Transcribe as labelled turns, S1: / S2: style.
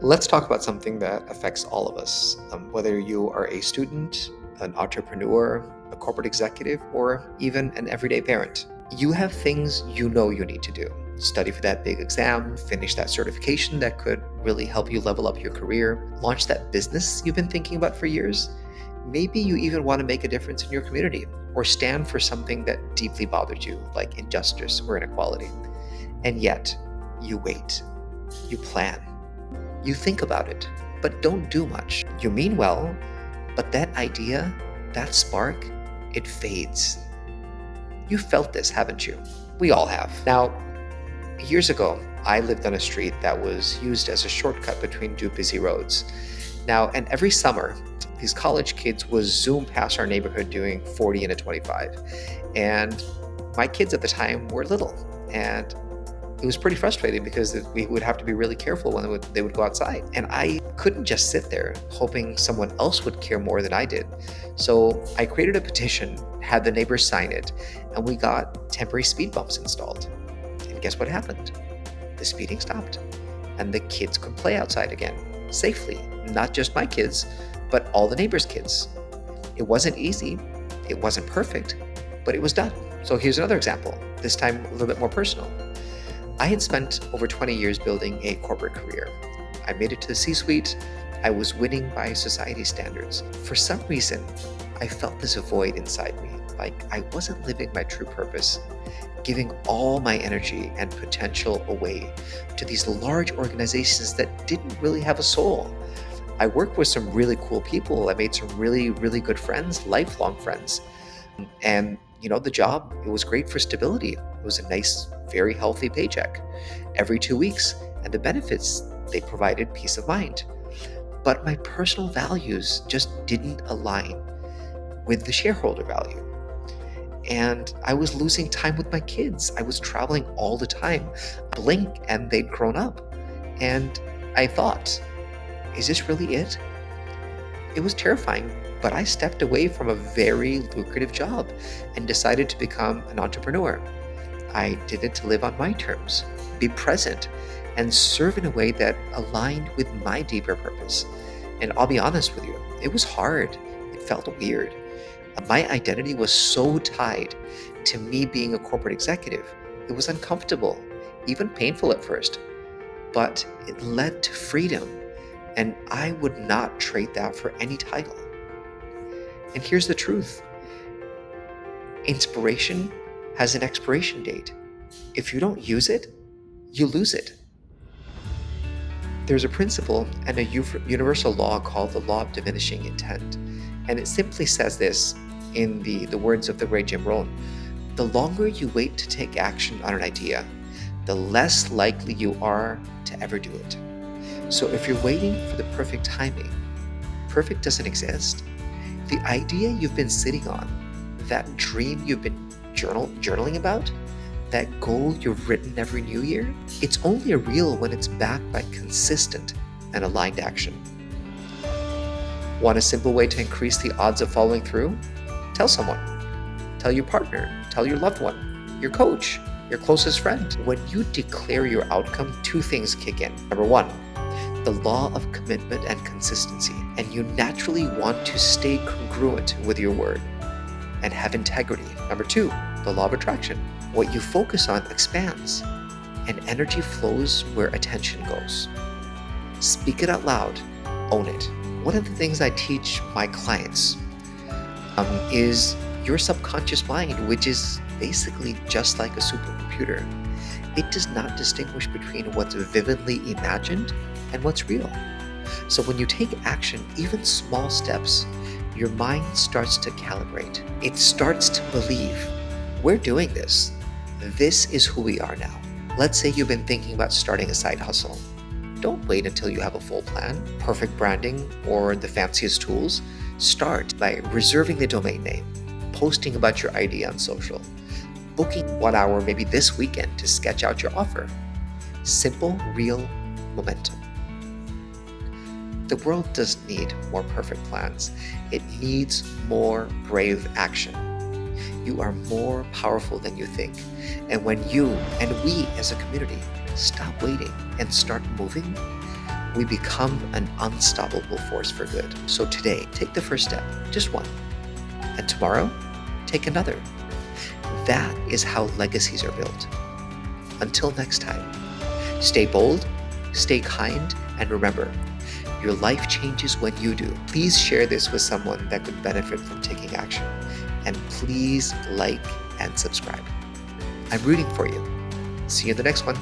S1: Let's talk about something that affects all of us, whether you are a student, an entrepreneur, a corporate executive, or even an everyday parent. You have things you know you need to do. Study for that big exam, finish that certification that could really help you level up your career, launch that business you've been thinking about for years. Maybe you even want to make a difference in your community or stand for something that deeply bothers you, like injustice or inequality. And yet, you wait, you plan, you think about it, but don't do much. You mean well, but that idea, that spark, it fades. You felt this, haven't you? We all have. Now, years ago, I lived on a street that was used as a shortcut between two busy roads. And every summer, these college kids would zoom past our neighborhood doing 40 and a 25. And my kids at the time were little. And it was pretty frustrating because we would have to be really careful when they would go outside. And I couldn't just sit there hoping someone else would care more than I did. So I created a petition, had the neighbors sign it, and we got temporary speed bumps installed. And guess what happened? The speeding stopped, and the kids could play outside again, safely. Not just my kids, but all the neighbors' kids. It wasn't easy, it wasn't perfect, but it was done. So here's another example, this time a little bit more personal. I had spent over 20 years building a corporate career. I made it to the C-suite. I was winning by society standards. For some reason, I felt this void inside me, like I wasn't living my true purpose, giving all my energy and potential away to these large organizations that didn't really have a soul. I worked with some really cool people. I made some really, really good friends, lifelong friends. And the job, it was great for stability. It was a nice, very healthy paycheck every 2 weeks. And the benefits, they provided peace of mind. But my personal values just didn't align with the shareholder value. And I was losing time with my kids. I was traveling all the time. Blink and they'd grown up. And I thought, is this really it? It was terrifying, but I stepped away from a very lucrative job and decided to become an entrepreneur. I did it to live on my terms, be present, and serve in a way that aligned with my deeper purpose. And I'll be honest with you, it was hard. It felt weird. My identity was so tied to me being a corporate executive. It was uncomfortable, even painful at first, but it led to freedom, and I would not trade that for any title. And here's the truth. Inspiration has an expiration date. If you don't use it, you lose it. There's a principle and a universal law called the law of diminishing intent. And it simply says this in the words of the great Rohn. The longer you wait to take action on an idea, the less likely you are to ever do it. So if you're waiting for the perfect timing, perfect doesn't exist. The idea you've been sitting on, that dream you've been journaling about, that goal you've written every new year, it's only real when it's backed by consistent and aligned action. Want a simple way to increase the odds of following through? Tell someone. Tell your partner. Tell your loved one, your coach, your closest friend. When you declare your outcome, two things kick in. Number one, the law of commitment and consistency, and you naturally want to stay congruent with your word and have integrity. Number two, the law of attraction. What you focus on expands, and energy flows where attention goes. Speak it out loud, own it. One of the things I teach my clients is your subconscious mind, which is basically just like a supercomputer. It does not distinguish between what's vividly imagined and what's real. So when you take action, even small steps, your mind starts to calibrate. It starts to believe, we're doing this. This is who we are now. Let's say you've been thinking about starting a side hustle. Don't wait until you have a full plan, perfect branding, or the fanciest tools. Start by reserving the domain name, posting about your idea on social, booking 1 hour maybe this weekend to sketch out your offer. Simple, real momentum. The world doesn't need more perfect plans. It needs more brave action. You are more powerful than you think. And when you and we as a community stop waiting and start moving, we become an unstoppable force for good. So today, take the first step, just one. And tomorrow, take another. That is how legacies are built. Until next time, stay bold, stay kind, and remember, your life changes when you do. Please share this with someone that could benefit from taking action. And please like and subscribe. I'm rooting for you. See you in the next one.